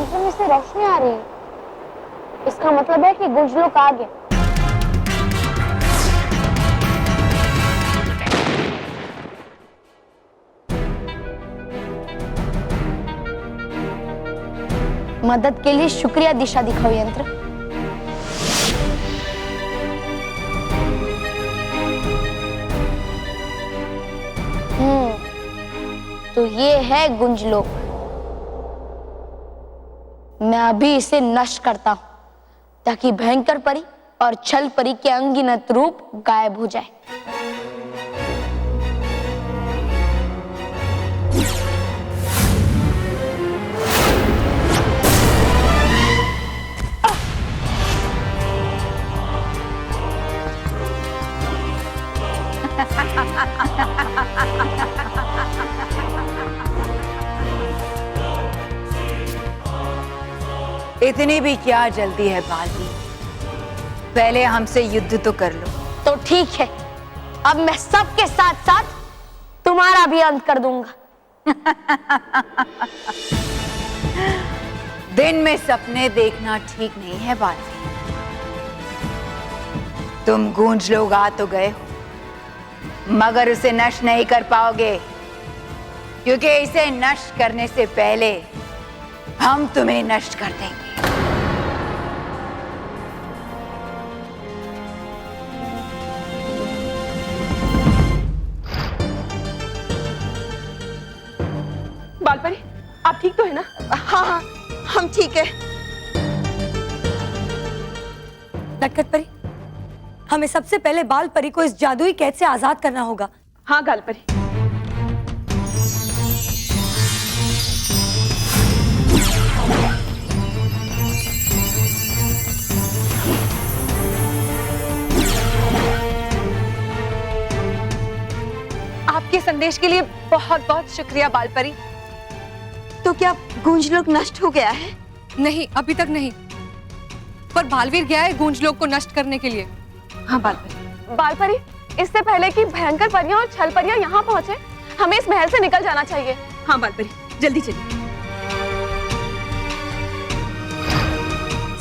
यंत्र में से रोशनी आ रही है। इसका मतलब है कि गुंजलोक आ गए। मदद के लिए शुक्रिया दिशा दिखाओ यंत्र। तो ये है गुंजलोक। मैं अभी इसे नष्ट करता हूं ताकि भयंकर परी और छल परी के अनगिनत रूप गायब हो जाए। इतनी भी क्या जल्दी है बाली, पहले हमसे युद्ध तो कर लो। तो ठीक है, अब मैं सबके साथ साथ तुम्हारा भी अंत कर दूंगा। दिन में सपने देखना ठीक नहीं है बाली। तुम गुंजलोक आ तो गए हो, मगर उसे नष्ट नहीं कर पाओगे, क्योंकि इसे नष्ट करने से पहले हम तुम्हें नष्ट कर देंगे। बालपरी, आप ठीक तो है ना? हाँ हाँ, हम ठीक है। नटखट परी, हमें सबसे पहले बाल परी को इस जादुई कैद से आजाद करना होगा। हाँ गालपरी। आपके संदेश के लिए बहुत बहुत शुक्रिया बालपरी। तो क्या गुंजलोक नष्ट हो गया है? नहीं, अभी तक नहीं, पर भालवीर गया है गुंजलोक को नष्ट करने के लिए। हाँ बालपरी। बालपरी, इससे पहले कि भयंकर परियां और छल परियां यहाँ पहुँचे, हमें इस महल से निकल जाना चाहिए। हाँ बालपरी, जल्दी चलिए।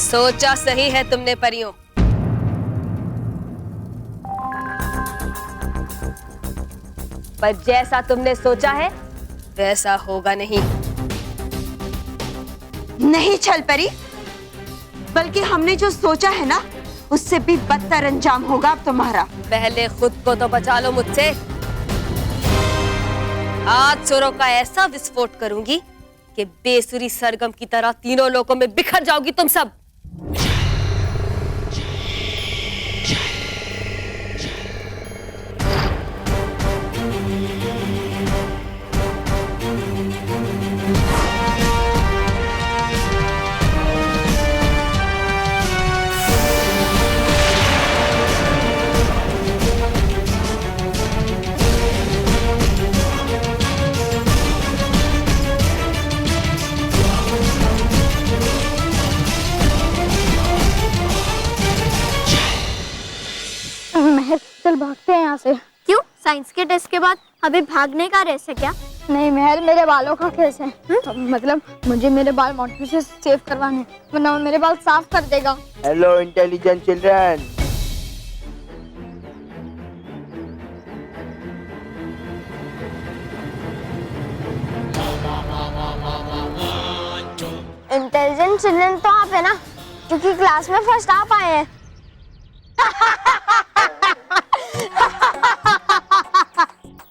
सोचा सही है तुमने परियों, पर जैसा तुमने सोचा है वैसा होगा नहीं। नहीं छल परी, बल्कि हमने जो सोचा है ना, उससे भी बदतर अंजाम होगा अब तुम्हारा। पहले खुद को तो बचा लो मुझसे। आज सुरों का ऐसा विस्फोट करूंगी कि बेसुरी सरगम की तरह तीनों लोकों में बिखर जाओगी तुम सब। चल भागते हैं यहाँ से। क्यों? साइंस के टेस्ट के बाद अभी भागने का रेस है क्या? नहीं महल, मेरे बालों का केस है। मतलब मुझे मेरे बाल मोंटू से सेव करवाने, वरना वो मेरे बाल साफ कर देगा। Hello intelligent children. Intelligent children तो आप है ना, क्योंकि क्लास में फर्स्ट आप आए हैं।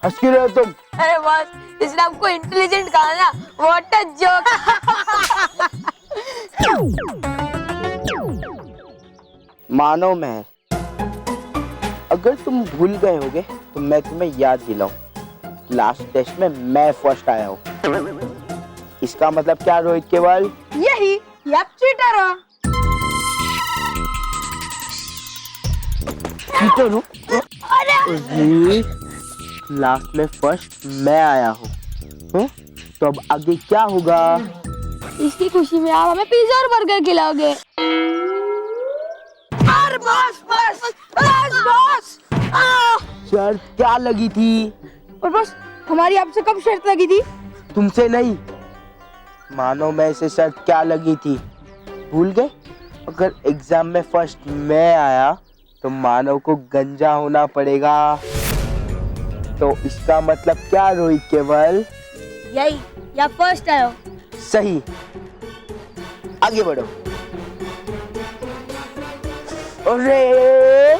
हंस क्यों रहे हो तुम? अरे बस, इसने आपको इंटेलिजेंट कहा ना, व्हाट अ जोक। मानो मैं, अगर तुम भूल गए होगे तो मैं तुम्हें याद दिलाऊं, लास्ट टेस्ट में मैं फर्स्ट आया हूँ। इसका मतलब क्या रोहित केवल? यही, आप चीटर हो। चीटर हो? अरे लास्ट में फर्स्ट मैं आया हूँ। तो अब आगे क्या होगा? इसकी खुशी में आप हमें पिज्जा और बर्गर खिलाओगे। बस बस बस बस। शर्त क्या लगी थी? और बस हमारी आपसे कब शर्त लगी थी? तुमसे नहीं, मानो मैं इसे शर्त क्या लगी थी, भूल गए? अगर एग्जाम में फर्स्ट मैं आया तो मानव को गंजा होना पड़ेगा। तो इसका मतलब क्या रोहित केवल? यही, या फर्स्ट आयो। सही, आगे बढ़ो। अरे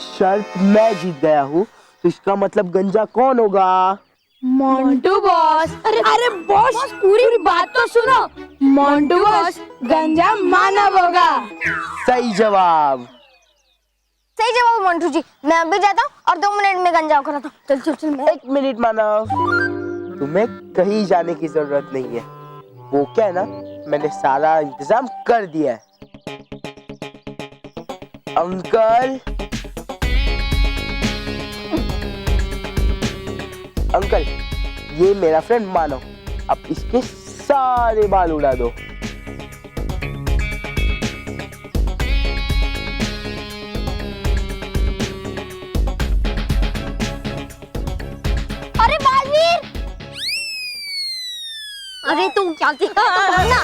शर्त मैं जीत गया हूँ, तो इसका मतलब गंजा कौन होगा? मोंटू बॉस। अरे बॉस, पूरी बात तो सुनो। मोंटू बॉस, गंजा मानव होगा। सही जवाब। सही जवाब मोंटू जी। मैं अभी जाता हूँ और 2 मिनट में गंजा होकर आता हूँ। चल चल चल। मैं 1 मिनट मानव, तुम्हें कहीं जाने की जरूरत नहीं है। वो क्या है ना, मैंने सारा इंतजाम कर दिया है। अंकल, अंकल, ये मेरा फ्रेंड मानव, अब इसके सारे बाल उड़ा दो। अरे बालवीर, अरे तू क्या दिखा ना।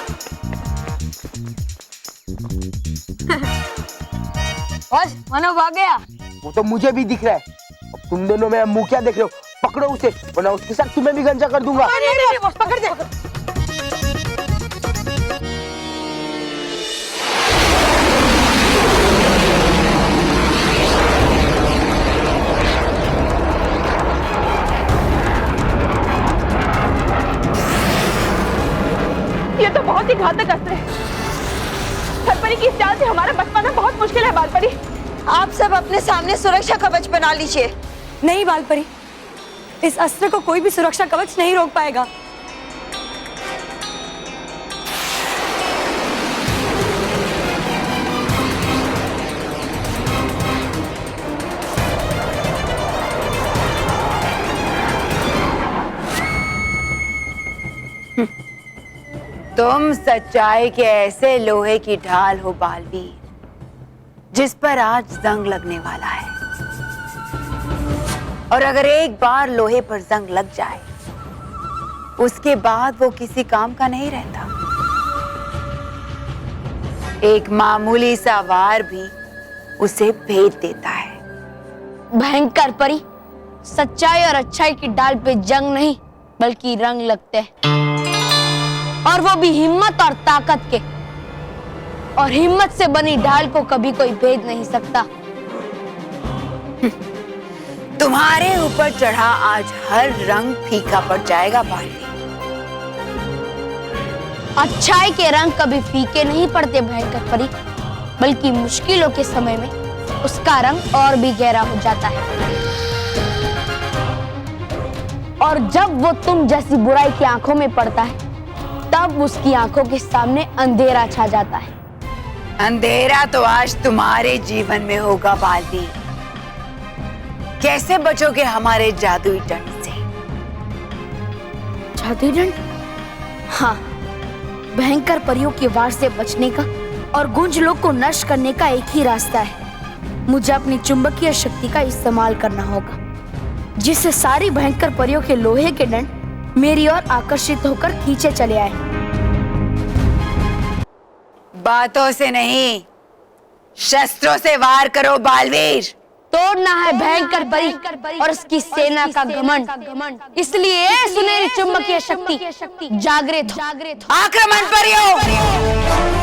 बॉस, मानव भाग गया। वो तो मुझे भी दिख रहा है। अब तुम दोनों मेरा मुंह क्या देख रहे हो? पकड़ो उसे, वरना उसके साथ तुम्हें भी गंजा कर दूंगा। नहीं, बॉस पकड़ दे। ये तो बहुत ही घातक अस्त्र है। छलपरी की इस चाल से हमारा बच पाना बहुत मुश्किल है बालपरी। आप सब अपने सामने सुरक्षा कवच बना लीजिए। नहीं बालपरी, इस अस्त्र को कोई भी सुरक्षा कवच नहीं रोक पाएगा। तुम सच्चाई के ऐसे लोहे की ढाल हो बालवीर, जिस पर आज जंग लगने वाला है। और अगर एक बार लोहे पर जंग लग जाए, उसके बाद वो किसी काम का नहीं रहता। एक मामूली सा वार भी उसे भेद देता है। भयंकर परी, सच्चाई और अच्छाई की डाल पे जंग नहीं बल्कि रंग लगते हैं, और वो भी हिम्मत और ताकत के। और हिम्मत से बनी ढाल को कभी कोई भेद नहीं सकता। तुम्हारे ऊपर चढ़ा आज हर रंग फीका पड़ जाएगा बालवीर। अच्छाई के रंग कभी फीके नहीं पड़ते भयंकर परी, बल्कि मुश्किलों के समय में उसका रंग और भी गहरा हो जाता है। और जब वो तुम जैसी बुराई की आंखों में पड़ता है, तब उसकी आंखों के सामने अंधेरा छा जाता है। अंधेरा तो आज तुम्हारे जीवन में होगा बालवीर। कैसे बचोगे हमारे जादुई दंड से? जादुई दंड? हाँ, भयंकर परियों के वार से बचने का और गुंजलोक को नष्ट करने का एक ही रास्ता है। मुझे अपनी चुंबकीय शक्ति का इस्तेमाल करना होगा, जिससे सारी भयंकर परियों के लोहे के दंड मेरी ओर आकर्षित होकर खींचे चले आए। बातों से नहीं, शस्त्रों से वार करो बालवीर। तोड़ना है भयंकर परी और उसकी सेना का घमंड। इसलिए सुनहरी चुंबकीय शक्ति जागृत हो। आक्रमण परियों।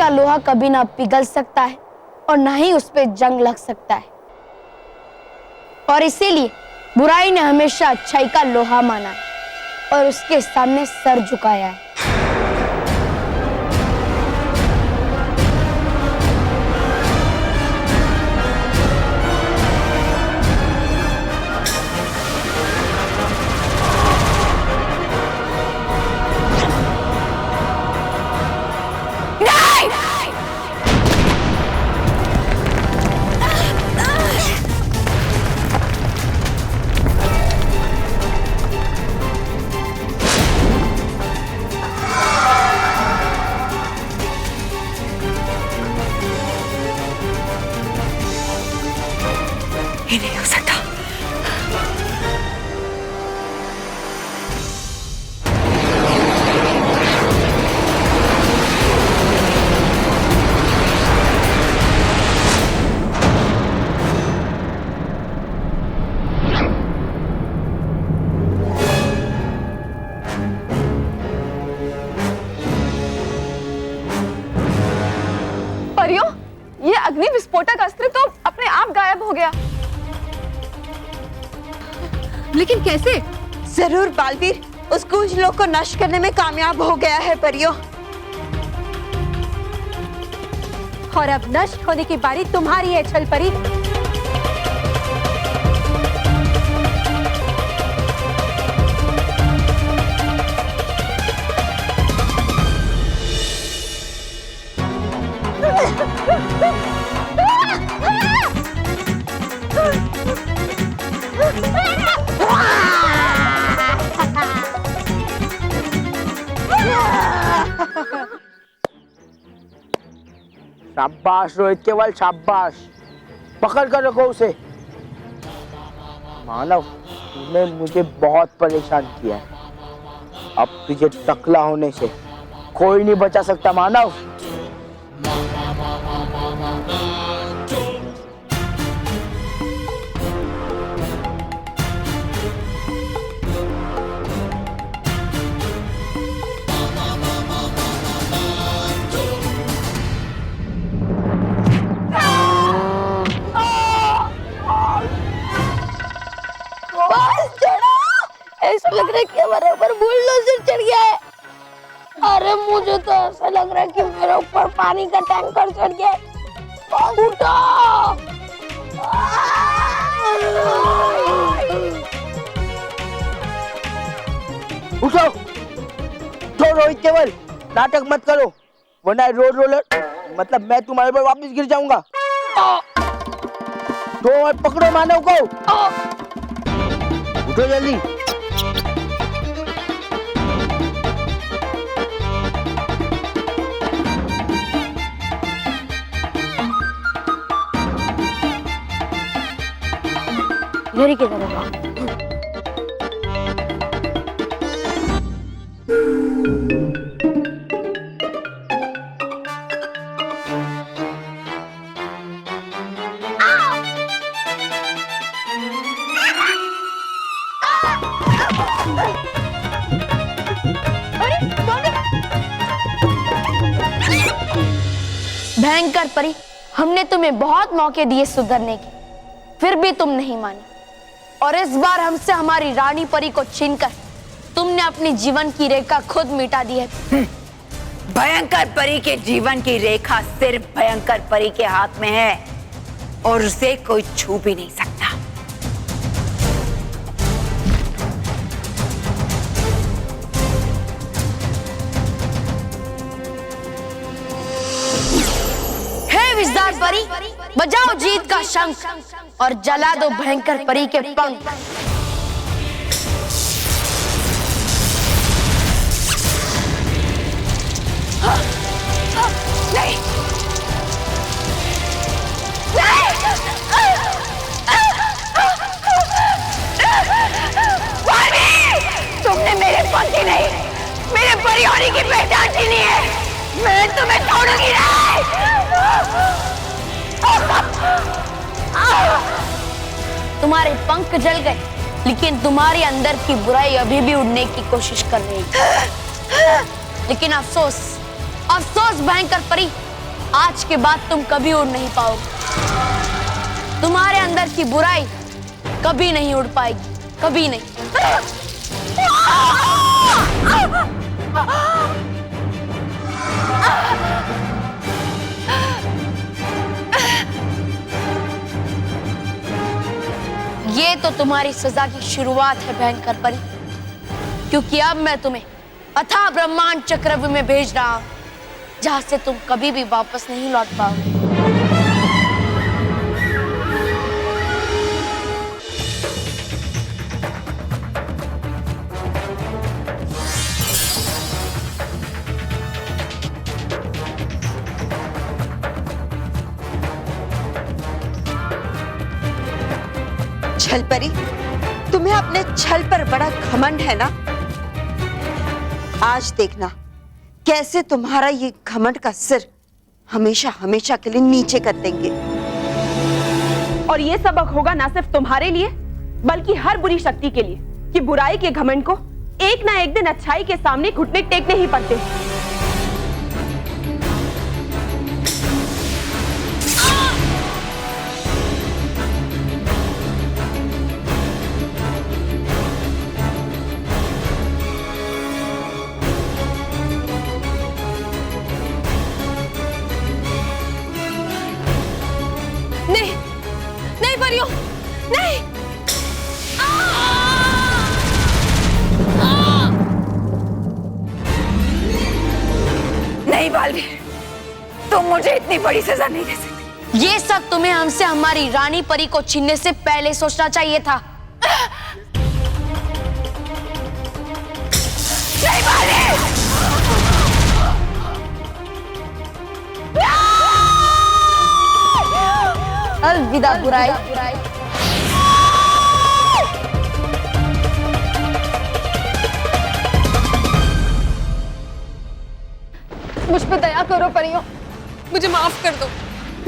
का लोहा कभी ना पिघल सकता है और ना ही उस पे जंग लग सकता है। और इसीलिए बुराई ने हमेशा अच्छाई का लोहा माना है और उसके सामने सर झुकाया है। ये नहीं हो सकता। परियों, ये अग्नि विस्फोटक अस्त्र तो अपने आप गायब हो गया। लेकिन कैसे? जरूर बालवीर उस गूंज लोक को नष्ट करने में कामयाब हो गया है परियों। और अब नष्ट होने की बारी तुम्हारी है छल परी। शाबाश रोहित केवल, शाबाश। पकड़ कर रखो उसे। मानव, तूने मुझे बहुत परेशान किया है। अब तुझे टकला होने से कोई नहीं बचा सकता मानव। ऐसा लग रहा है कि हमारे ऊपर बुलडोजर चढ़ गया है। अरे मुझे तो ऐसा लग रहा है कि मेरे ऊपर पानी का टैंकर चढ़ गया है। उठो! उठो! तो रोहित केवल, नाटक मत करो, वरना रोड रोलर मतलब मैं तुम्हारे पर वापस गिर जाऊंगा। तो पकड़ो मानव को। उठो जल्दी। इधर ही किधर होगा? भयंकर परी, हमने तुम्हें बहुत मौके दिए सुधरने के, फिर भी तुम नहीं मानी। और इस बार हमसे हमारी रानी परी को छीनकर तुमने अपनी जीवन की रेखा खुद मिटा दी है। भयंकर परी के जीवन की रेखा सिर्फ भयंकर परी के हाथ में है और उसे कोई छू भी नहीं सकता। हे विजदार परी, बजाओ जीत का शंख और जला दो भयंकर परी के पंख। नहीं, तुमने मेरे पंख नहीं, मेरे परी होने की पहचान छीनी है। मैं तुम्हें छोड़ूंगी नहीं। तुम्हारे पंख जल गए, लेकिन तुम्हारे अंदर की बुराई अभी भी उड़ने की कोशिश कर रही है। लेकिन अफसोस, अफसोस भयंकर परी, आज के बाद तुम कभी उड़ नहीं पाओगे। तुम्हारे अंदर की बुराई कभी नहीं उड़ पाएगी, कभी नहीं। ये तो तुम्हारी सजा की शुरुआत है भयंकर परी, क्योंकि अब मैं तुम्हें अथाह ब्रह्मांड चक्रव्यूह में भेज रहा हूं, जहां से तुम कभी भी वापस नहीं लौट पाओगे। छल परी, तुम्हें अपने छल पर बड़ा घमंड है ना। आज देखना कैसे तुम्हारा ये घमंड का सिर हमेशा हमेशा के लिए नीचे कर देंगे। और ये सबक होगा ना सिर्फ तुम्हारे लिए, बल्कि हर बुरी शक्ति के लिए, कि बुराई के घमंड को एक ना एक दिन अच्छाई के सामने घुटने टेकने ही पड़ते। नहीं, नहीं परियों, नहीं। नहीं बालवीर, तुम मुझे इतनी बड़ी सजा नहीं दे सकते। ये सब तुम्हें हमसे हमारी रानी परी को छीनने से पहले सोचना चाहिए था। नहीं बालवीर! अलविदा बुराई। मुझ पे दया करो परियों, मुझे माफ कर दो।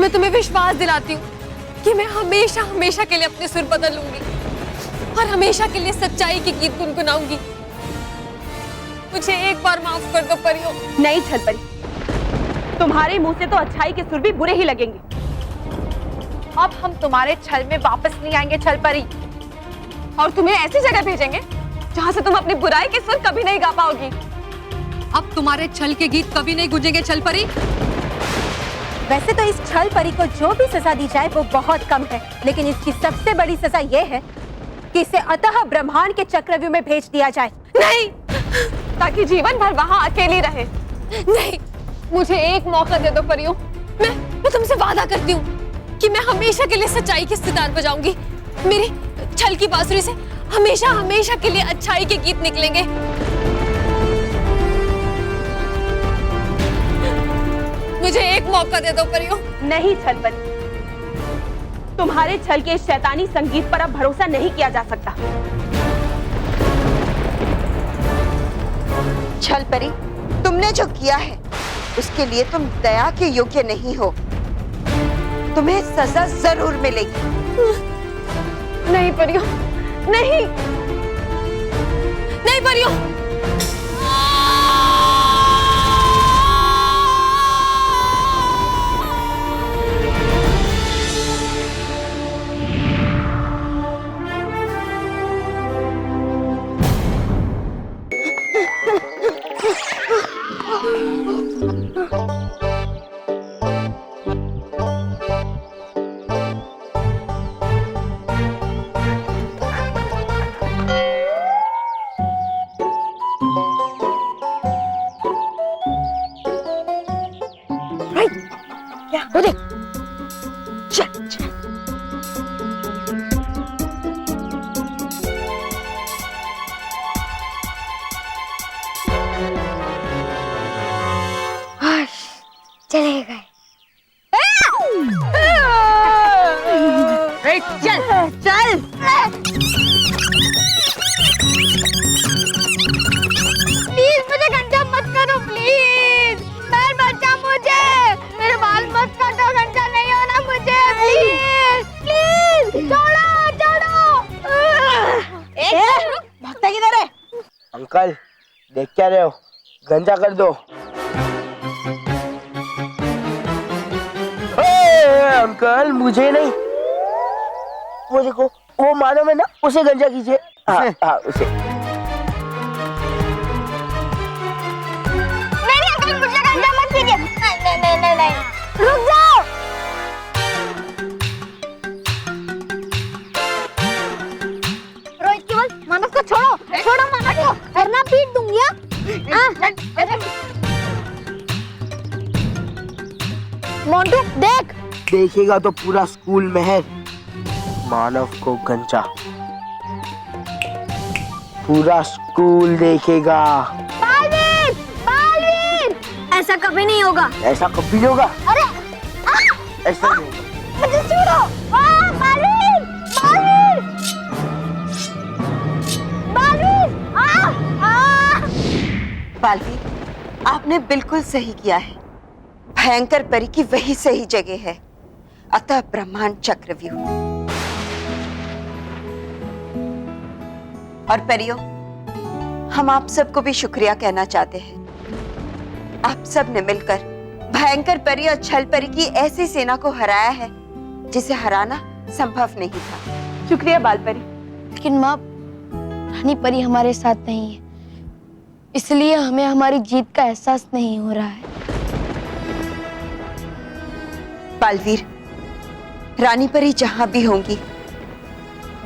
मैं तुम्हें विश्वास दिलाती हूँ कि मैं हमेशा हमेशा के लिए अपने सुर बदल लूंगी और हमेशा के लिए सच्चाई की गीत गुनगुनाऊंगी। मुझे एक बार माफ कर दो परियों। नहीं छल परी, तुम्हारे मुंह से तो अच्छाई के सुर भी बुरे ही लगेंगे। अब हम तुम्हारे छल में वापस नहीं आएंगे छल परी, और तुम्हें ऐसी जगह भेजेंगे जहां से तुम अपनी बुराई के सुर कभी नहीं गा पाओगी। अब तुम्हारे छल के गीत कभी नहीं गूंजेंगे छल परी। वैसे तो इस छल परी को जो भी सजा दी जाए वो बहुत कम है, लेकिन इसकी सबसे बड़ी सजा ये है कि इसे अतः ब्रह्मांड के चक्रव्यूह में भेज दिया जाए। नहीं, ताकि जीवन भर वहां अकेली रहे। नहीं, मुझे एक मौका दे दो परियों। मैं तुमसे वादा करती हूँ कि मैं हमेशा के लिए सच्चाई के सितार बजाऊंगी। मेरी छल की बांसुरी से हमेशा हमेशा के लिए अच्छाई के गीत निकलेंगे। मुझे एक मौका दे दो परियों। नहीं छल परी, तुम्हारे छल के इस शैतानी संगीत पर अब भरोसा नहीं किया जा सकता। छल परी, तुमने जो किया है उसके लिए तुम दया के योग्य नहीं हो। तुम्हें सजा जरूर मिलेगी। नहीं परियों, नहीं, नहीं परियों। चले गए। चल चल। प्लीज मुझे घंटा मत करो, प्लीज। पैर बचा मुझे, मेरे बाल मत काटो, घंटा नहीं होना मुझे, प्लीज प्लीज। छोड़ो छोड़ो। भागता किधर है? अंकल देख क्या रहे हो, गंजा कर दो। अंकल मुझे नहीं, वो देखो वो मानो में ना, उसे गंजा कीजिए। हाँ हाँ उसे। नहीं अंकल, मुझे गंजा मत कीजिए। नहीं, रुक जाओ। रोहित केवल मानव को छोड़ो, छोड़ो मानव को, वरना पीट दूंगी। मोंटू देख। देखेगा तो पूरा स्कूल महल मानव को गंजा, पूरा स्कूल देखेगा। बालवीर, बालवीर, ऐसा कभी नहीं होगा। ऐसा कभी नहीं होगा। अरे ऐसा नहीं होगा। मुझे छोड़ो। बालवीर, बालवीर, बालवीर, बालवीर, आपने बिल्कुल सही किया है। भयंकर परी की वही सही जगह है, अतः ब्रह्मांड चक्रव्यूह। और परियों, हम आप सबको भी शुक्रिया कहना चाहते हैं। आप सब ने मिलकर भयंकर परी और छल परी की ऐसी सेना को हराया है जिसे हराना संभव नहीं था। शुक्रिया बाल परी। लेकिन माँ, रानी परी हमारे साथ नहीं है, इसलिए हमें हमारी जीत का एहसास नहीं हो रहा है। बालवीर, रानी परी जहां भी होंगी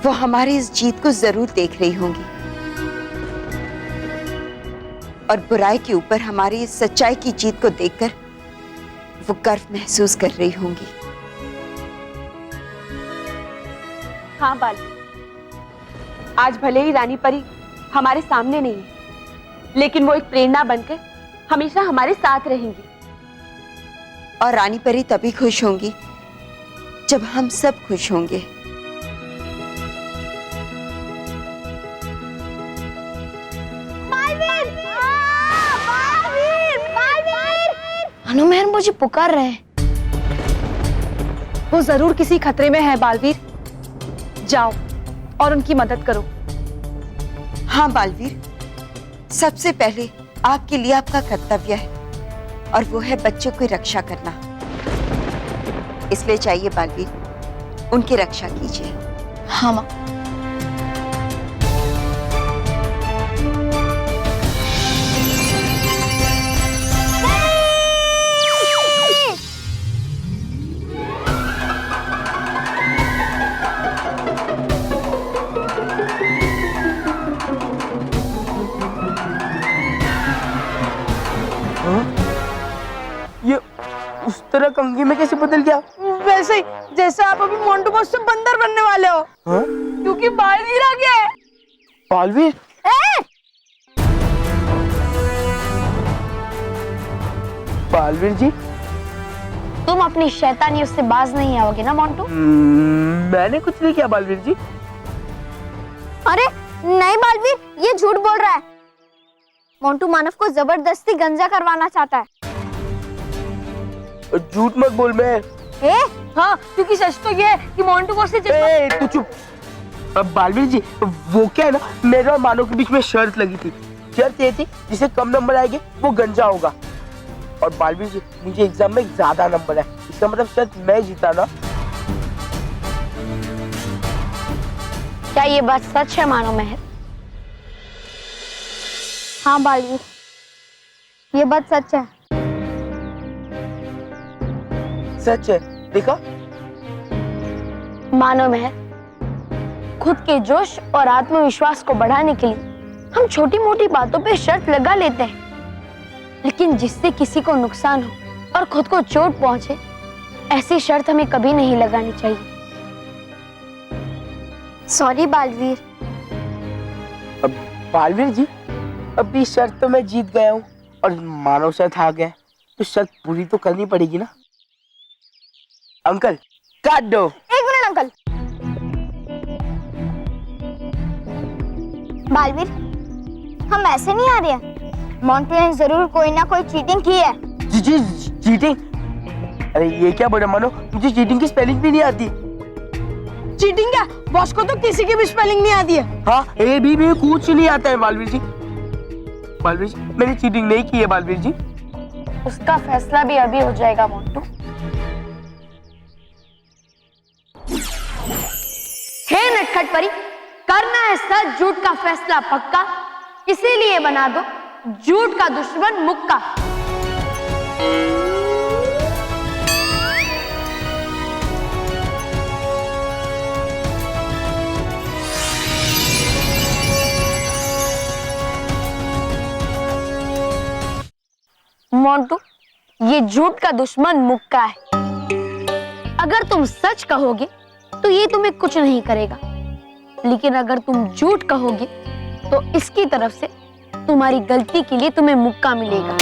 वो हमारी इस जीत को जरूर देख रही होंगी और बुराई के ऊपर हमारी इस सच्चाई की जीत को देखकर वो गर्व महसूस कर रही होंगी। हाँ बालवीर, आज भले ही रानी परी हमारे सामने नहीं है, लेकिन वो एक प्रेरणा बनकर हमेशा हमारे साथ रहेंगी। और रानी परी तभी खुश होंगी जब हम सब खुश होंगे। अनुमेर मुझे पुकार रहे हैं। वो जरूर किसी खतरे में है बालवीर, जाओ और उनकी मदद करो। हाँ बालवीर, सबसे पहले आपके लिए आपका कर्तव्य है और वो है बच्चों की रक्षा करना। इसलिए चाहिए बालवीर, उनकी रक्षा कीजिए। हाँ माँ। ये उस तरह कंघी में कैसे बदल गया? वैसे ही जैसे आप अभी मोंटू बॉस से बंदर बनने वाले हो। हाँ? क्योंकि बालवीर आ गया है। बालवीर? बालवीर जी, तुम अपनी शैतानियों से बाज नहीं आओगे ना मोंटू? मैंने कुछ नहीं किया बालवीर जी। अरे नहीं बालवीर, ये झूठ बोल रहा है। मोंटू मानव को जबरदस्ती गंजा करवाना चाहता है। झूठ मत बोल। मैं हाँ, क्योंकि सच तो ये है कि मोंटू बॉस से तू चुप। अब बालवीर जी, वो क्या है ना, मेरे और मानव के बीच में शर्त लगी थी। शर्त ये थी जिसे कम नंबर आएंगे वो गंजा होगा। और बालवीर जी, मुझे एग्जाम में ज्यादा नंबर है, इसका मतलब शर्त मैं जीता ना। क्या ये बात सच है मानो मेहर? हाँ बालवीर, ये बात सच है। सच है, देखा? मानो मेहर, खुद के जोश और आत्मविश्वास को बढ़ाने के लिए हम छोटी मोटी बातों पे शर्त लगा लेते हैं, लेकिन जिससे किसी को नुकसान हो और खुद को चोट पहुंचे, ऐसी शर्त हमें कभी नहीं लगानी चाहिए। सॉरी बालवीर। अब बालवीर जी, अभी शर्त तो मैं जीत गया हूँ और मानव शर्त हार गया, तो शर्त पूरी तो करनी पड़ेगी ना। अंकल काट दो। एक मिनट अंकल। बालवीर, हम ऐसे नहीं आ रहे हैं। मोंटू ने जरूर कोई ना कोई चीटिंग की है। जी चीटिंग? अरे ये क्या बोला मानो, मुझे चीटिंग की स्पेलिंग भी नहीं आती। चीटिंग क्या? बॉस को तो किसी की भी स्पेलिंग नहीं आती है। हाँ, ए बी भी कुछ नहीं आता है बालवीर जी। बालवीर जी, मैंने चीटिंग नहीं की है बालवीर जी। उसका फैसला भी अभी हो जाएगा मोंटू। नटखट परी, करना है सच झूठ का फैसला पक्का, इसीलिए बना दो झूठ का दुश्मन मुक्का। मोंटू, ये झूठ का दुश्मन मुक्का है। अगर तुम सच कहोगे तो ये तुम्हें कुछ नहीं करेगा, लेकिन अगर तुम झूठ कहोगे तो इसकी तरफ से तुम्हारी गलती के लिए तुम्हें मुक्का मिलेगा।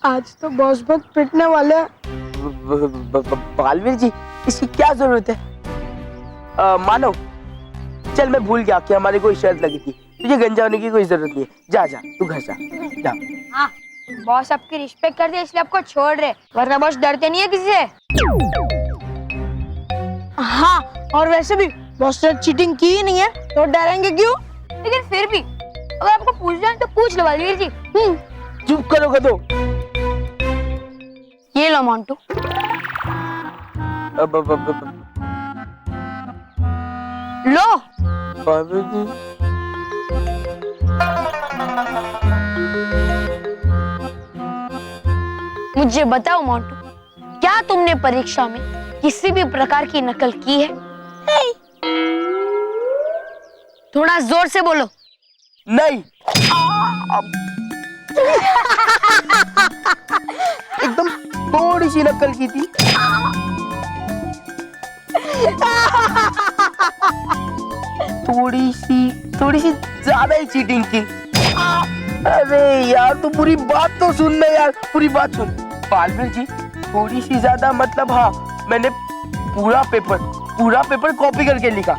आज तो बॉस बहुत पिटने वाले हैं। बालवीर जी, इसकी क्या जरूरत है? मानव, चल मैं भूल गया कि हमारी कोई शर्त लगी थी, तुझे गंजा होने की कोई जरूरत नहीं है। जा जा, तू घर जा, जा। हाँ, बॉस आपकी रिस्पेक्ट करते इसलिए आपको छोड़ रहे, वरना बॉस डरते नहीं है किसी से। हाँ, और वैसे भी बॉस ने चीटिंग की ही नहीं है तो डरेंगे क्यों? लेकिन फिर भी अगर आपको पूछना है तो पूछ लो बलवीर जी। चुप करो गधो। ये लो मोंटू। लो। बालवीर जी, मुझे बताओ मोंटू, क्या तुमने परीक्षा में किसी भी प्रकार की नकल की है? नहीं। थोड़ा जोर से बोलो। नहीं। एकदम थोड़ी सी नकल की थी। थोड़ी सी ज्यादा ही चीटिंग की। अरे यार, तू पूरी बात तो सुन ले यार, पूरी बात सुन। बालवीर जी, थोड़ी सी ज्यादा मतलब हाँ, मैंने पूरा पेपर कॉपी करके लिखा।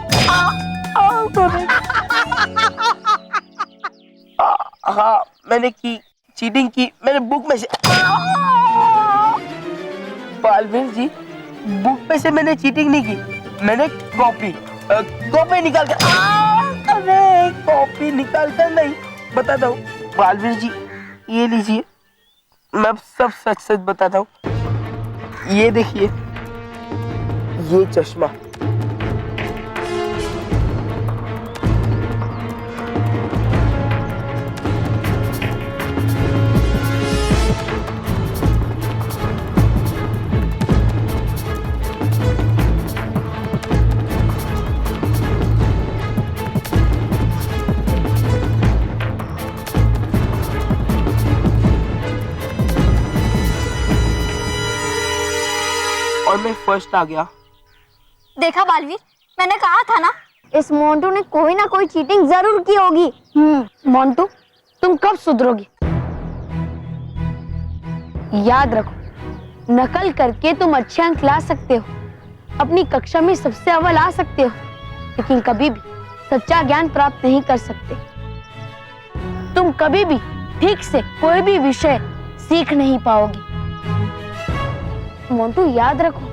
हाँ, मैंने की चीटिंग की, मैंने बुक में से। बालवीर जी, बुक में से मैंने चीटिंग नहीं की, मैंने कॉपी निकाल कर। अरे कॉपी निकाल कर नहीं, बताता हूँ बालवीर जी, ये लीजिए, मैं सब सच सच बताता हूँ। ये देखिए, ये चश्मा। और मैं फर्स्ट आ गया। देखा बालवीर, मैंने कहा था ना, इस मोंटू ने कोई ना कोई चीटिंग जरूर की होगी। मोंटू, तुम कब सुधरोगी? याद रखो, नकल करके तुम अच्छे अंक ला सकते हो, अपनी कक्षा में सबसे अव्वल आ सकते हो, लेकिन कभी भी सच्चा ज्ञान प्राप्त नहीं कर सकते। तुम कभी भी ठीक से कोई भी विषय सीख नहीं पाओगे। मोंटू, याद रखो,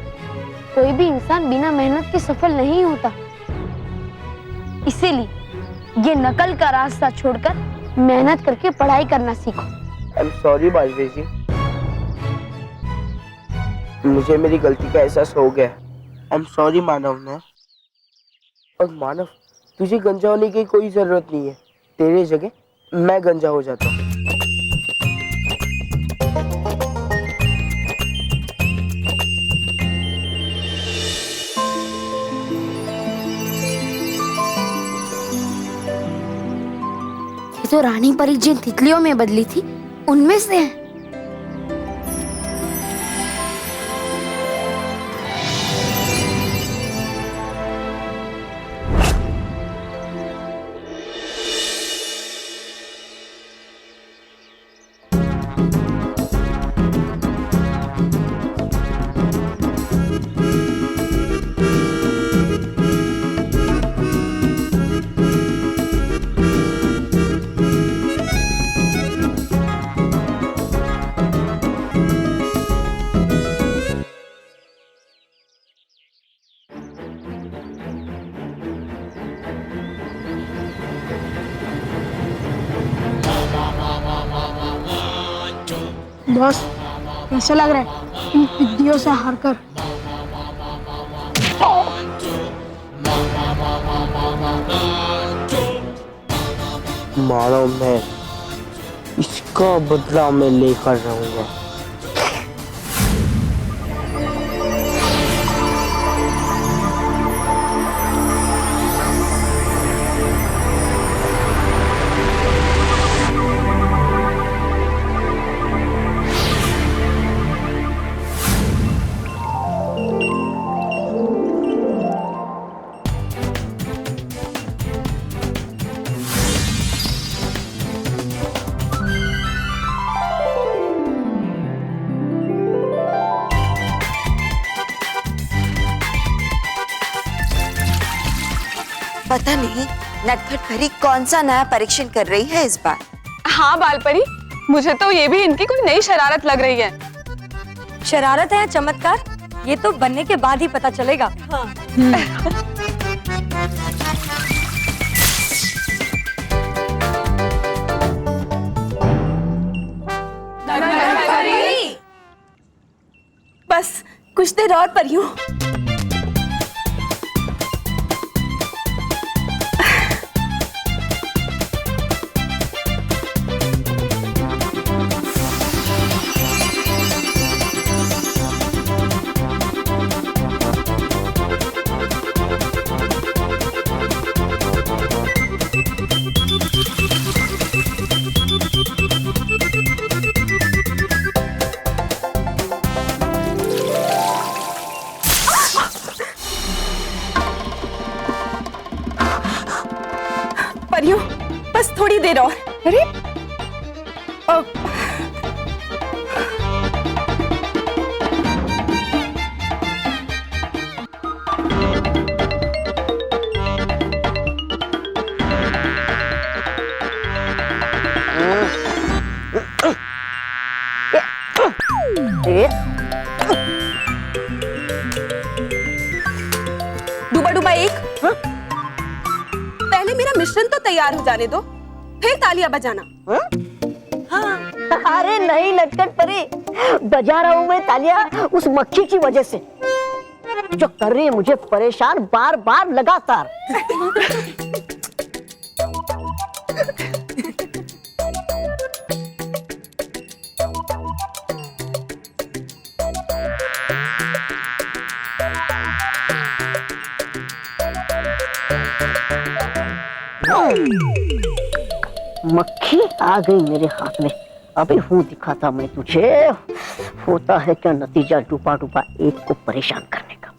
कोई भी इंसान बिना मेहनत के सफल नहीं होता। इसीलिए ये नकल का रास्ता छोड़कर मेहनत करके पढ़ाई करना सीखो। आई एम सॉरी बालवीर जी, मुझे मेरी गलती का एहसास हो गया। आई एम सॉरी मानव ने। और मानव, तुझे गंजा होने की कोई जरूरत नहीं है, तेरे जगह मैं गंजा हो जाता हूँ। तो रानी परी जिन तितलियों में बदली थी, उनमें से है। बॉस, कैसा लग रहा है इन पिद्दियों से हारकर? मानो मैं इसका बदला मैं लेकर रहूंगा। पता नहीं नटखट परी कौन सा नया परीक्षण कर रही है इस बार। हाँ बालपरी, मुझे तो ये भी इनकी कोई नई शरारत लग रही है। शरारत है या चमत्कार, ये तो बनने के बाद ही पता चलेगा। हाँ। बस कुछ देर और परियों। परियों, बस थोड़ी देर और। अरे डूबा डूबा एक। पहले मेरा मिश्रण तो तैयार हो जाने दो, फिर तालियां बजाना। अरे नहीं नटखट परी, बजा रहा हूँ मैं तालियां उस मक्खी की वजह से जो कर रही है मुझे परेशान बार बार लगातार। मक्खी आ गई मेरे हाथ में, अभी हूँ दिखाता मैं तुझे होता है क्या नतीजा डूबा डूबा एक को परेशान करने का।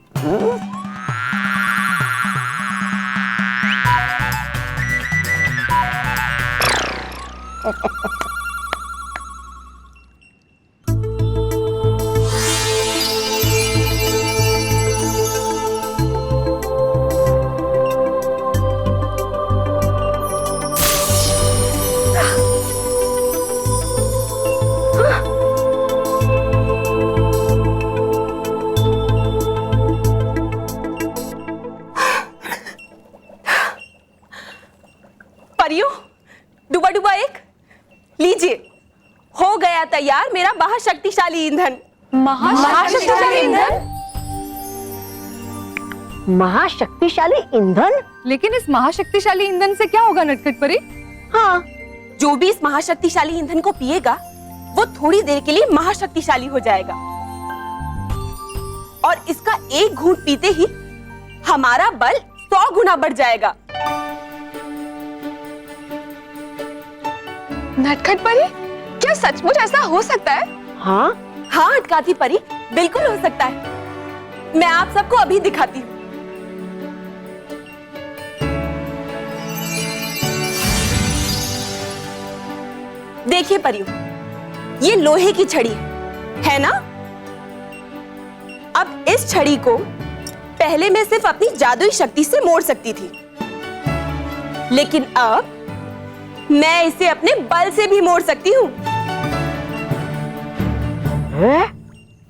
परियों, डूबा डूबा एक, लीजिए, हो गया तैयार मेरा महाशक्तिशाली ईंधन। महाशक्तिशाली ईंधन? महाशक्तिशाली ईंधन? लेकिन इस महाशक्तिशाली ईंधन से क्या होगा नटखट परी? हाँ, जो भी इस महाशक्तिशाली ईंधन को पिएगा वो थोड़ी देर के लिए महाशक्तिशाली हो जाएगा और इसका एक घूंट पीते ही हमारा बल 100 गुना बढ़ जाएगा। नटखट परी, क्या सचमुच ऐसा हो सकता है? हाँ हाँ अटकाती परी, बिल्कुल हो सकता है। मैं आप सबको अभी दिखाती हूँ। देखिए परियों, ये लोहे की छड़ी है ना? अब इस छड़ी को पहले मैं सिर्फ अपनी जादुई शक्ति से मोड़ सकती थी, लेकिन अब मैं इसे अपने बल से भी मोड़ सकती हूँ।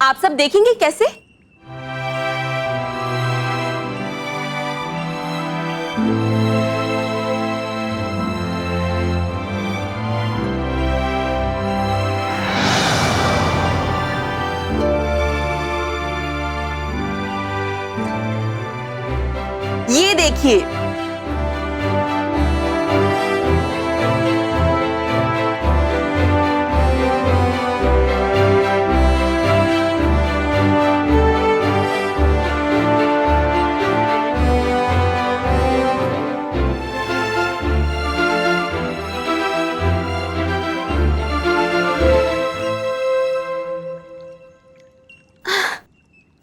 आप सब देखेंगे कैसे? ये देखिए,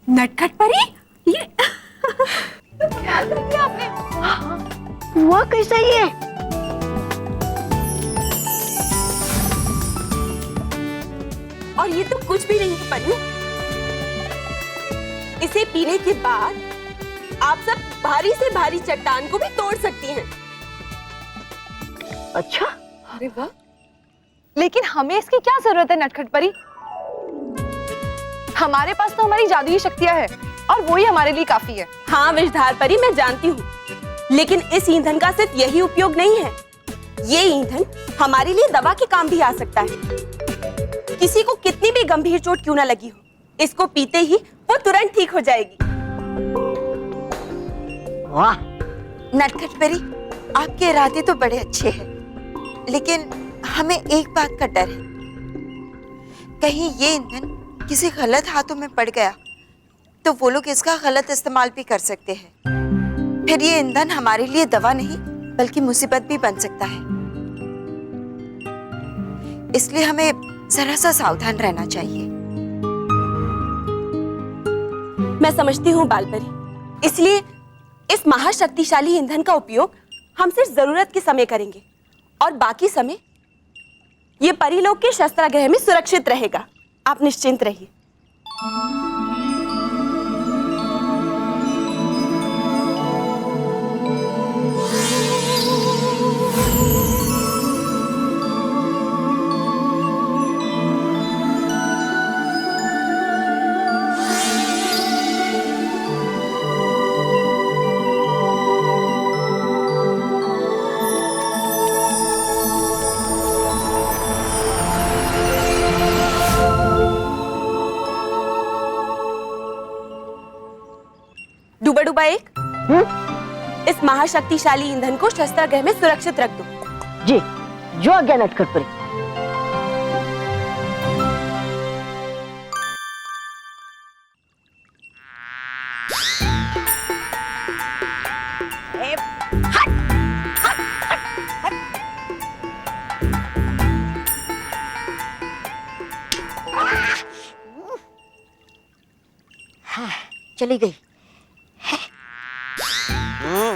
नटखट परी, ये क्या कर दिया आपने? हुआ कैसे ये? और ये तो कुछ भी नहीं है पन्नू। इसे पीने के बाद आप सब भारी से भारी चट्टान को भी तोड़ सकती हैं। अच्छा, अरे वाह, लेकिन हमें इसकी क्या जरूरत है नटखट परी? हमारे पास तो हमारी जादुई शक्तियां है और वो ही हमारे लिए काफी है। हाँ विषधार परी, मैं जानती हूँ, लेकिन इस ईंधन का सिर्फ यही उपयोग नहीं है। ये ईंधन हमारे लिए दवा के काम भी आ सकता है। किसी को कितनी भी गंभीर चोट क्यों ना लगी हो, इसको पीते ही वो तुरंत ठीक हो जाएगी। वाह नटखट परी, आपके इरादे तो बड़े अच्छे हैं, लेकिन हमें एक बात का डर है, कहीं ये ईंधन किसी गलत हाथों में पड़ गया तो वो लोग इसका गलत इस्तेमाल भी कर सकते हैं। फिर ये ईंधन हमारे लिए दवा नहीं बल्कि मुसीबत भी बन सकता है। इसलिए हमें जरा सा सावधान रहना चाहिए। मैं समझती हूँ बालपरी, इसलिए इस महाशक्तिशाली ईंधन का उपयोग हम सिर्फ जरूरत के समय करेंगे और बाकी समय ये परिलोक के शस्त्रागार में सुरक्षित रहेगा। आप निश्चिंत रहिए। डूबा डूबा एक, इस महाशक्तिशाली ईंधन को शस्त्रागार में सुरक्षित रख दो। जी, जो आज्ञा नटखट परी। चली गई।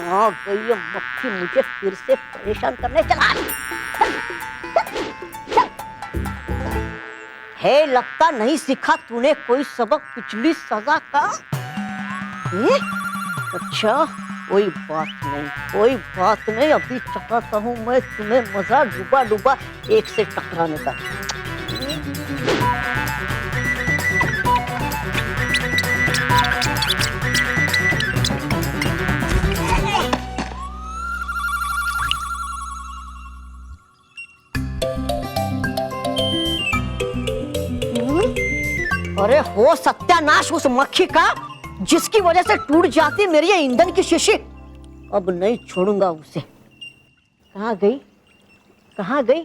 आ गई ये मक्खी, मुझे फिर से परेशान करने चला। है, लगता नहीं सीखा तूने कोई सबक पिछली सजा का। अच्छा, कोई बात नहीं, कोई बात नहीं, अभी चकाता हूँ मैं तुम्हें मजा डूबा डूबा एक से टकराने का। अरे हो सत्यानाश उस मक्खी का, जिसकी वजह से टूट जाती मेरी ये ईंधन की शीशी। अब नहीं छोड़ूंगा उसे। कहाँ गई, कहाँ गई?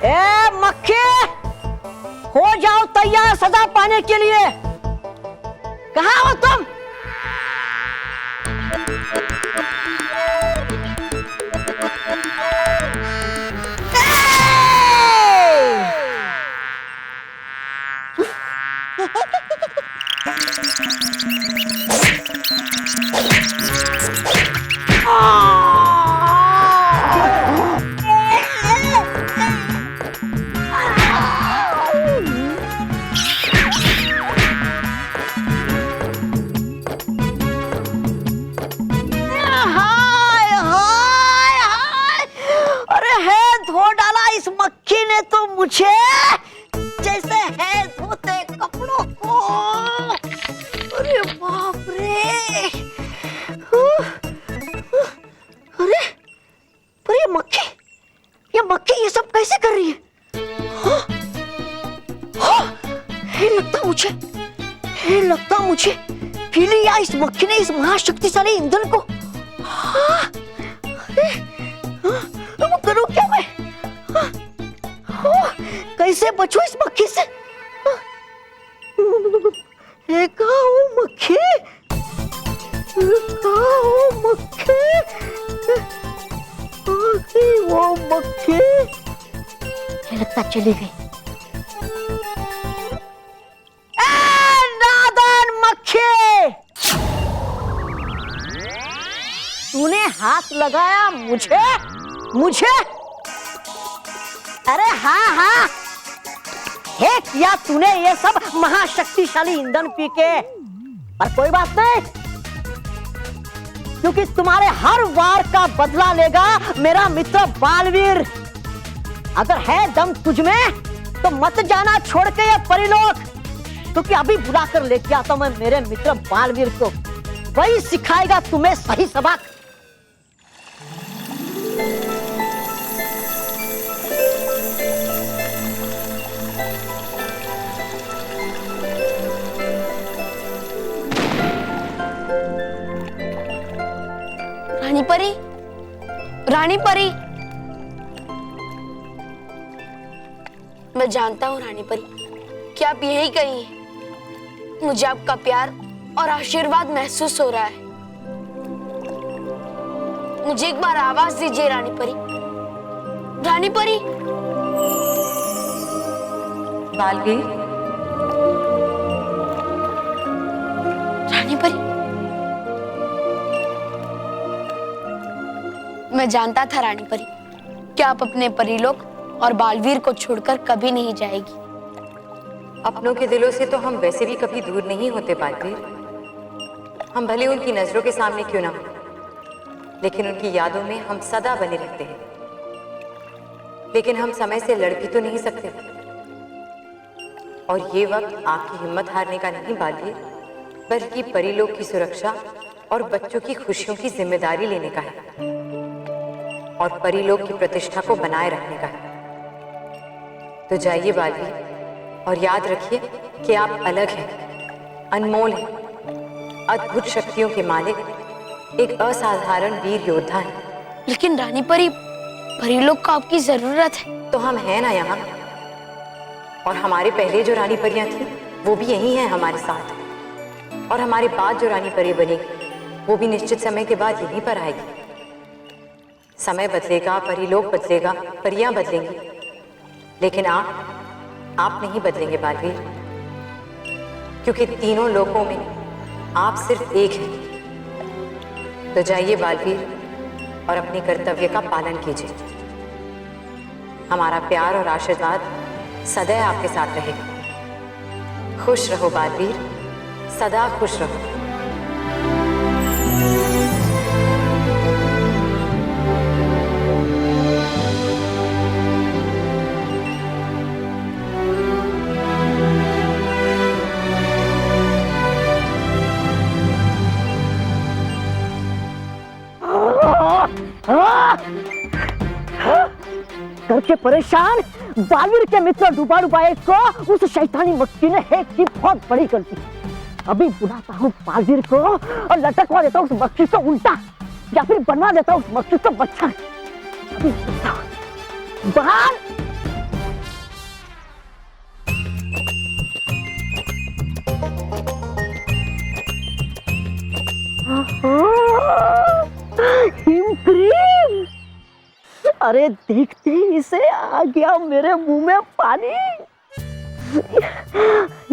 ए मक्खी, हो जाओ तैयार सजा पाने के लिए। कहाँ हो तुम? मक्खी ने तो मुझे जैसे है धोते कपड़ों को। अरे बाप रे, अरे पर ये मक्खी लगता मुझे पी लिया इस मक्खी ने इस महाशक्तिशाली ईंधन को। अब करूं क्या मैं? कैसे बचूं इस मक्खी से? मक्खी वो मक्खी लगता चली गई। नादान मक्खी, तूने हाथ लगाया मुझे? अरे हाँ, हे किया तूने ये सब महाशक्तिशाली ईंधन पी के। पर कोई बात नहीं, क्योंकि तुम्हारे हर वार का बदला लेगा मेरा मित्र बालवीर। अगर है दम तुझ में तो मत जाना छोड़ के ये परिलोक, क्योंकि अभी बुलाकर लेके आता मैं मेरे मित्र बालवीर को। वही सिखाएगा तुम्हें सही सबक। रानी परी, मैं जानता हूँ रानी परी कि आप यही कहीं हैं। मुझे आपका प्यार और आशीर्वाद महसूस हो रहा है। मुझे एक बार आवाज दीजिए रानी परी। रानी परी। बालवीर, रानी परी, मैं जानता था रानी परी कि आप अपने परिलोक और बालवीर को छोड़कर कभी नहीं जाएगी। अपनों के दिलों से तो हम वैसे भी कभी दूर नहीं होते बालवीर। हम भले उनकी नजरों के सामने क्यों ना हो, लेकिन उनकी यादों में हम सदा बने रहते हैं। लेकिन हम समय से लड़ भी तो नहीं सकते, और ये वक्त आपकी हिम्मत हारने का नहीं बालवीर, बल्कि परिलोक की सुरक्षा और बच्चों की खुशियों की जिम्मेदारी लेने का है, और परिलोक की प्रतिष्ठा को बनाए रखने का है। तो जाइए बालवीर, और याद रखिए कि आप अलग हैं, अनमोल हैं, अद्भुत शक्तियों के मालिक, एक असाधारण वीर योद्धा हैं। लेकिन रानी परी, परिलोक को आपकी जरूरत है। तो हम हैं ना यहाँ, और हमारे पहले जो रानी परियां थी वो भी यही हैं हमारे साथ, और हमारे बाद जो रानी परी बनेगी वो भी निश्चित समय के बाद यहीं पर आएगी। समय बदलेगा, परिलोक बदलेगा, परियां बदलेंगी, लेकिन आप नहीं बदलेंगे बालवीर, क्योंकि तीनों लोकों में आप सिर्फ एक हैं। तो जाइए बालवीर, और अपने कर्तव्य का पालन कीजिए। हमारा प्यार और आशीर्वाद सदैव आपके साथ रहेगा। खुश रहो बालवीर, सदा खुश रहो। करके परेशान बालवीर के मित्र डुबाडुबाए को उस शैतानी मक्खी ने हैक की बहुत बड़ी गलती। अभी बुलाता हूँ बालवीर को और लटकवा देता हूँ उस मक्खी को उल्टा, या फिर बनवा देता हूँ उस मक्खी को बच्चा। अभी बाहर हिमक्रीम। अरे देखते ही इसे आ गया मेरे मुंह में पानी।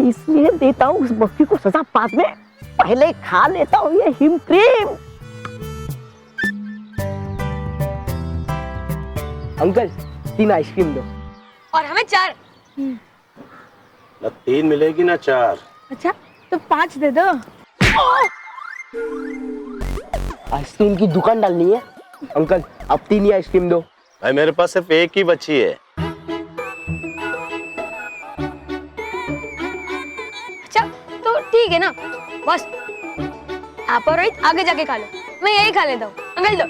इसलिए देता हूँ उस मक्खी को सजा, बाद में पहले खा लेता हूँ ये हिमक्रीम। अंकल 3 आइसक्रीम दो। और हमें 4। ना 3 मिलेगी ना 4। अच्छा तो 5 दे दो। आइसक्रीम की दुकान डालनी है अंकल, अब 3 ही आइसक्रीम दो। भाई मेरे पास सिर्फ एक ही बची है। अच्छा तो ठीक है ना, बस आप और रोहित आगे जाके खा लो, मैं यही खा लेता हूँ। अंकल दो।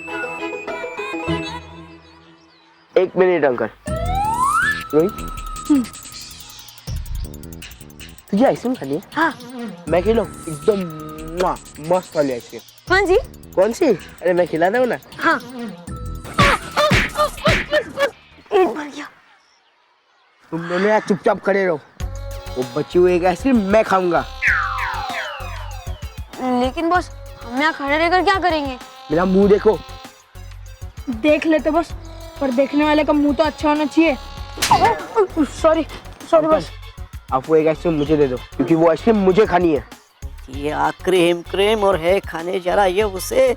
1 मिनट अंकल। रोहित तुझे आइसक्रीम खानी है? हाँ। मैं खिलाऊं? एकदम मस्त वाली आइसक्रीम। हाँ जी। कौन सी? अरे मैं खिलाता हूँ ना। हाँ। तुम दोनों यहाँ चुपचाप खड़े रहो, वो बची हुई एक आइसक्रीम मैं खाऊंगा। लेकिन बॉस, हम यहाँ खड़े रहकर क्या करेंगे? मेरा मुंह देखो। देख लेते बस, पर देखने वाले का मुंह तो अच्छा होना चाहिए। सॉरी सॉरी बस। आप वो एक आइसक्रीम मुझे दे दो, क्योंकि वो आइसक्रीम मुझे खानी है। ये क्रीम क्रीम और है खाने जरा ये उसे,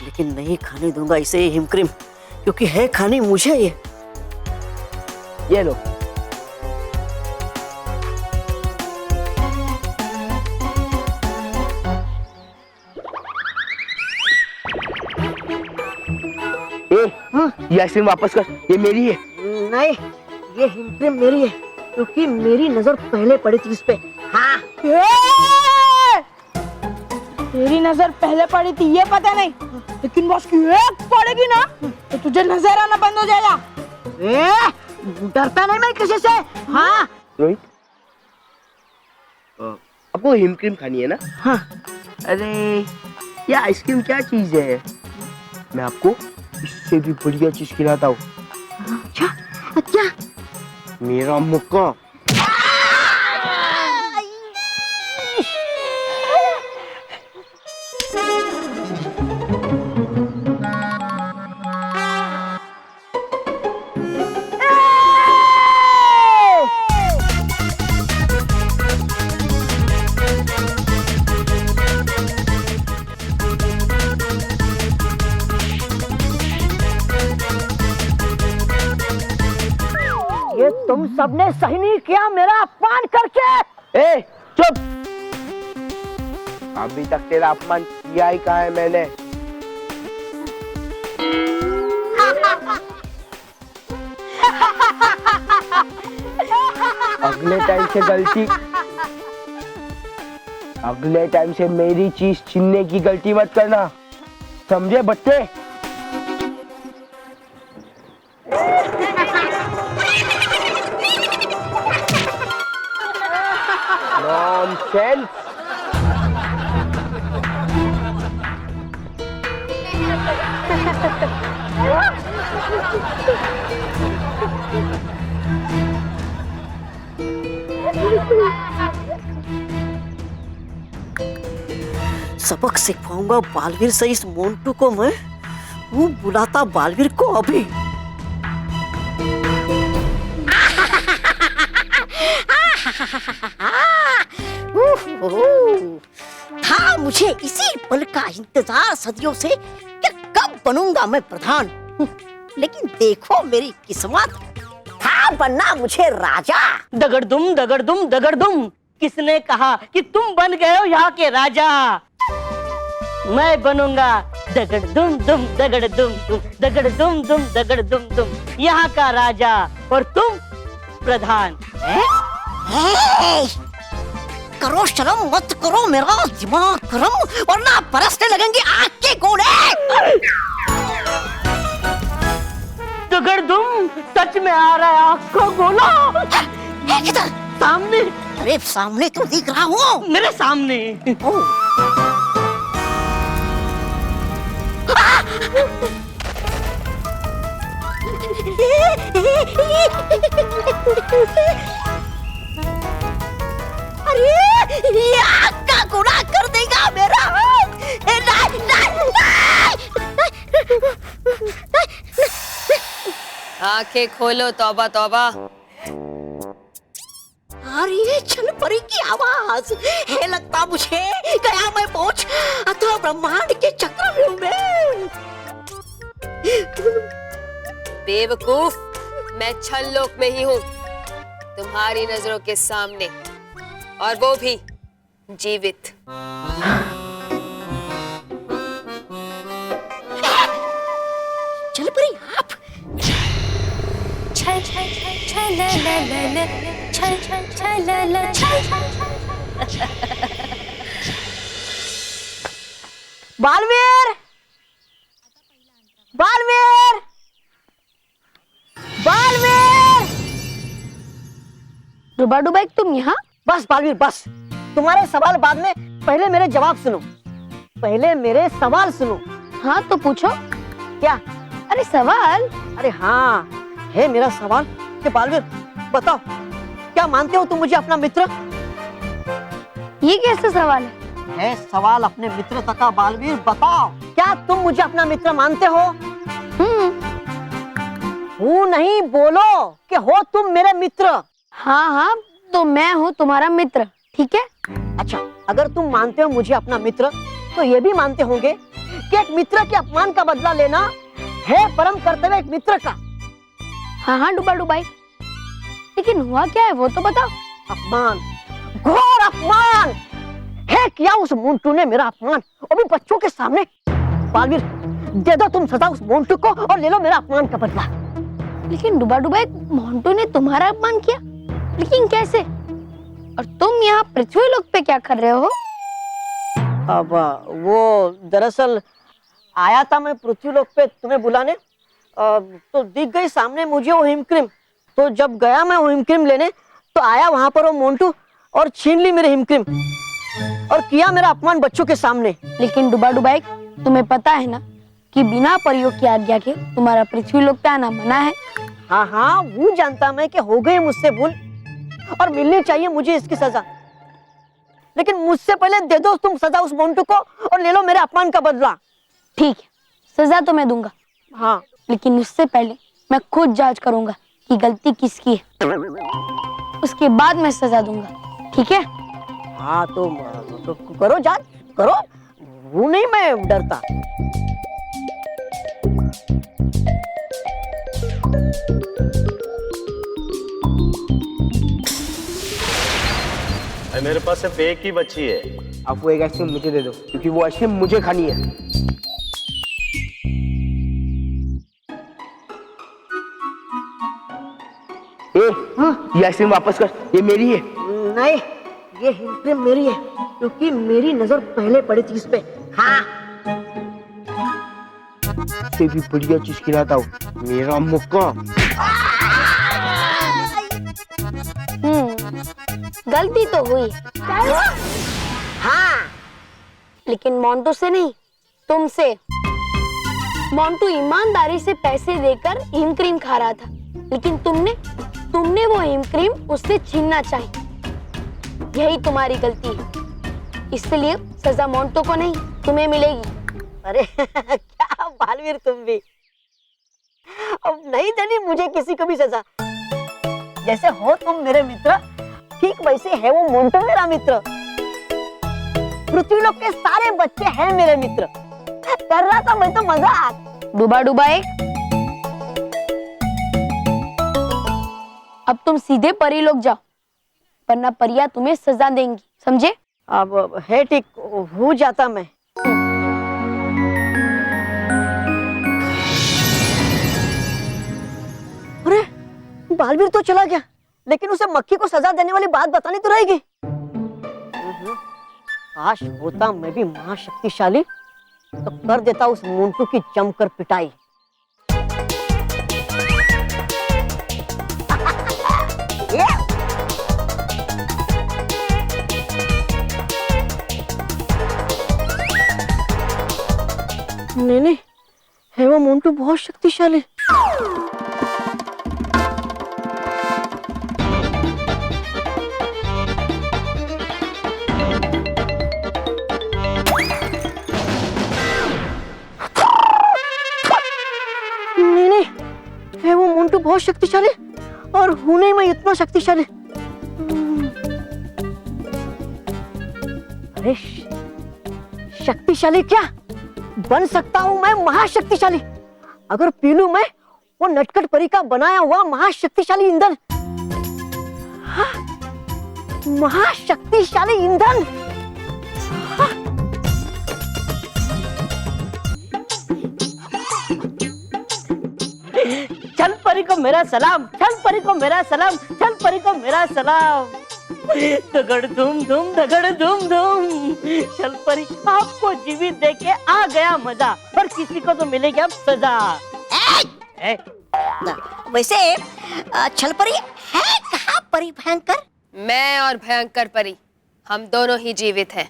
लेकिन नहीं खाने दूंगा इसे हिम क्रीम, क्योंकि है खानी मुझे ये लो। ये आइसक्रीम वापस कर, ये मेरी है। नहीं, ये हिम क्रीम मेरी है, क्योंकि मेरी नजर पहले पड़ी थी इस पे। हाँ। तेरी नजर पहले पड़ी थी ये पता नहीं, लेकिन बॉस की एक पड़ेगी ना तो तुझे नजर आना बंद हो जाएगा। डरता नहीं मैं किसी से। हाँ। रोहित, आपको हिम क्रीम खानी है ना? हाँ। अरे ये आइसक्रीम क्या चीज है, मैं आपको इससे भी बढ़िया चीज खिलाता हूँ। क्या? मेरा मुक्का। ये तुम सबने सही नहीं किया मेरा अपमान करके। ए चुप, अभी तक तेरा अपमान किया ही कहा है मैंने। अगले टाइम से मेरी चीज छीनने की गलती मत करना, समझे बच्चे? नॉनसेंस। सबक सिखाऊंगा बालवीर से इस मोंटू को मैं। वो बुलाता बालवीर को अभी। था मुझे इसी पल का इंतजार सदियों से कि कब बनूंगा मैं प्रधान। लेकिन देखो मेरी किस्मत, था बनना मुझे राजा। दगड़दुम दगड़दुम दगड़दुम, किसने कहा कि तुम बन गए हो यहाँ के राजा? मैं बनूंगा दगड़दुम दुम दगड़दुम दुम दगड़दुम दुम दगड़दुम दुम, यहाँ का राजा और तुम प्रधान। करो शर्म मत करो मेरा दिमाग गरम, वरना बरसने लगेंगे आग के गोले। दगड़दुम सच में आ रहा है आग का गोला। किधर? सामने। अरे सामने तो दिख रहा हूँ, मेरे सामने। अरे ये आग का गोला कर देगा मेरा। आंखें खोलो, तौबा तौबा। अरे छल परी की आवाज है, लगता मुझे गया मैं पहुंच अथवा ब्रह्मांड के चक्रव्यूह में। बेवकूफ, मैं छल लोक में ही हूँ, तुम्हारी नजरों के सामने, और वो भी जीवित। चल परी आप। छल छल छल छल ला ला ला ला, छल छल छल ला ला छल। बालवीर, बालवीर, बालवीर। डुबा डुबा तुम यहाँ? बस बालवीर बस, तुम्हारे सवाल बाद में, पहले मेरे जवाब सुनो, पहले मेरे सवाल सुनो। हाँ तो पूछो। क्या? अरे सवाल। अरे हाँ है मेरा सवाल कि बालवीर बताओ, क्या मानते हो तुम मुझे अपना मित्र? ये कैसा सवाल है सवाल अपने मित्रता का बालवीर, बताओ क्या तुम मुझे अपना मित्र मानते हो? हूँ नहीं, बोलो कि हो तुम मेरे मित्र। हाँ हाँ तो मैं हूँ तुम्हारा मित्र, ठीक है? अच्छा, अगर तुम मानते हो मुझे अपना मित्र, तो ये भी मानते होंगे कि एक मित्र के अपमान का बदला लेना है परम कर्तव्य एक मित्र का। हाँ हाँ डुबा डुबाई, लेकिन हुआ क्या है वो तो बताओ। अपमान, घोर अपमान है किया उस मोंटू ने, मेरा अपमान, वो भी बच्चों के सामने। बालवीर दे दो तुम सजा उस मोंटू को और ले लो मेरा अपमान का बदला। लेकिन डुबा डुबाई, मोंटू ने तुम्हारा अपमान किया, लेकिन कैसे? और तुम यहाँ पृथ्वी लोक पे क्या कर रहे हो? अब वो दरअसल आया था मैं पृथ्वी लोक पे तुम्हें बुलाने, तो दिख गई सामने मुझे वो हिमक्रीम। तो जब गया मैं वो हिमक्रीम लेने, तो आया वहां पर वो मोंटू और छीन ली मेरे हिमक्रीम और किया मेरा अपमान बच्चों के सामने। लेकिन डुबा डुबाई, तुम्हें पता है ना कि बिना परियों की आज्ञा के तुम्हारा पृथ्वी लोक पे आना मना है। हाँ हाँ वो जानता मैं कि हो गई मुझसे भूल और मिलनी चाहिए मुझे इसकी सजा, लेकिन मुझसे पहले दे दो तुम सजा उस मोंटू को और ले लो मेरे अपमान का बदला। ठीक है, सजा तो मैं दूंगा। हाँ, लेकिन उससे पहले मैं खुद जांच करूंगा कि गलती किसकी है, उसके बाद मैं सजा दूंगा, ठीक है? हाँ तो करो जांच करो, वो नहीं मैं डरता। मेरे पास सिर्फ एक ही बची है। अब वो एक आइसक्रीम मुझे दे दो, क्योंकि वो आइसक्रीम मुझे खानी है। ये आइसक्रीम वापस कर, ये मेरी है। नहीं, ये हिमक्रीम मेरी है, क्योंकि मेरी नजर पहले पड़ी थी इस पे। हाँ, से भी बढ़िया चीज खिलाता हूँ, मेरा मौका। गलती तो हुई। हाँ, लेकिन मोंटू से नहीं, तुमसे। मोंटू ईमानदारी से पैसे देकर हिमक्रीम खा रहा था, लेकिन तुमने वो हिमक्रीम उससे छीनना चाहिए। यही तुम्हारी गलती है, इसलिए सजा मोंटू को नहीं, तुम्हें मिलेगी। अरे क्या बालवीर तुम भी, अब नहीं देनी मुझे किसी को भी सजा। जैसे हो तुम मेरे मित्र, ठीक वैसे है वो मोंटू मेरा मित्र। पृथ्वी लोक के सारे बच्चे हैं मेरे मित्र। कर रहा था मैं तो मजाक। डुबा डुबाई, अब तुम सीधे परी लोक जाओ, वरना परियां तुम्हें सजा देंगी, समझे? अब है ठीक, हो जाता मैं। अरे बालवीर तो चला गया, लेकिन उसे मक्खी को सजा देने वाली बात बतानी तो रहेगी। काश होता मैं भी महाशक्तिशाली, तो कर देता उस मोंटू की जमकर पिटाई। नहीं, है वो मोंटू बहुत शक्तिशाली। नहीं, है वो मोंटू बहुत शक्तिशाली और हूं नहीं मैं इतना शक्तिशाली। अरे शक्तिशाली क्या, बन सकता हूं मैं महाशक्तिशाली, अगर पी लूं मैं वो नटखट परी का बनाया हुआ महाशक्तिशाली ईंधन। हाँ, महाशक्तिशाली ईंधन। हाँ। चल परी को मेरा सलाम, चल परी को मेरा सलाम, चल परी को मेरा सलाम। दगड़ धूम धूम, दगड़ धूम धूम। चल परी, आपको जीवित देके आ गया मजा, और किसी को तो मिलेगी अब सजा। वैसे छल परी है कहाँ परी भयंकर? मैं और भयंकर परी हम दोनों ही जीवित हैं।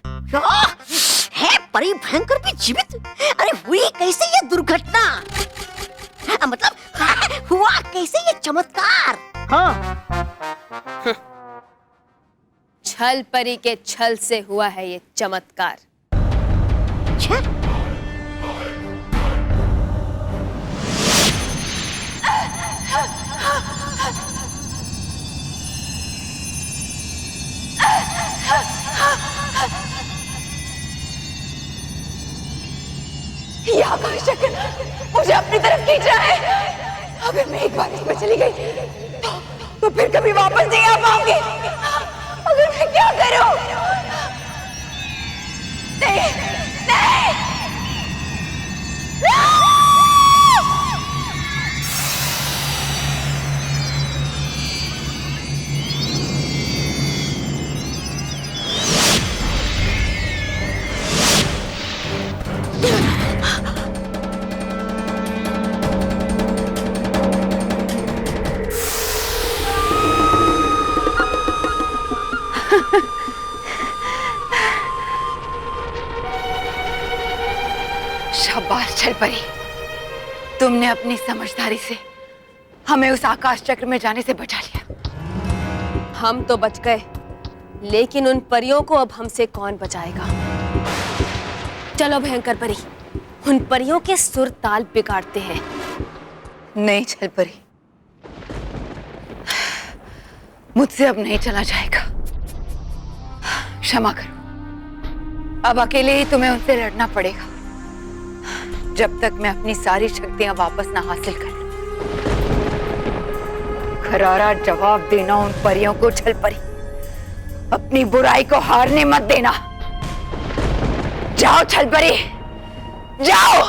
है परी भयंकर भी जीवित? अरे हुई कैसे ये दुर्घटना? मतलब हुआ कैसे ये चमत्कार? हाँ, छल परी के छल से हुआ है ये चमत्कार। ये आकाश चक्र मुझे अपनी तरफ खींच रहा है। अगर मैं एक बार इसमें चली गई तो फिर कभी वापस नहीं आ पाऊंगी। अगर मैं क्या करूं? नहीं, नहीं, शाबाश छल परी, तुमने अपनी समझदारी से हमें उस आकाश चक्र में जाने से बचा लिया। हम तो बच गए, लेकिन उन परियों को अब हमसे कौन बचाएगा? चलो भयंकर परी, उन परियों के सुर ताल बिगाड़ते हैं। नहीं छल परी, मुझसे अब नहीं चला जाएगा। क्षमा करो, अब अकेले ही तुम्हें उनसे लड़ना पड़ेगा जब तक मैं अपनी सारी शक्तियां वापस ना हासिल कर लूं। करारा जवाब देना उन परियों को छल परी, अपनी बुराई को हारने मत देना। जाओ छल परी, जाओ।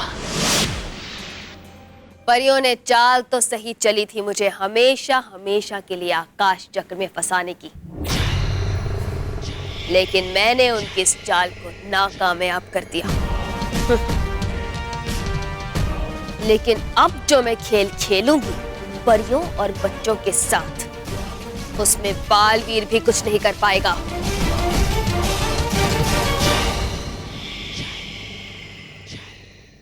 परियों ने चाल तो सही चली थी मुझे हमेशा हमेशा के लिए आकाश चक्र में फंसाने की, लेकिन मैंने उनकी इस चाल को नाकामयाब कर दिया। लेकिन अब जो मैं खेल खेलूंगी परियों और बच्चों के साथ, उसमें बालवीर भी कुछ नहीं कर पाएगा।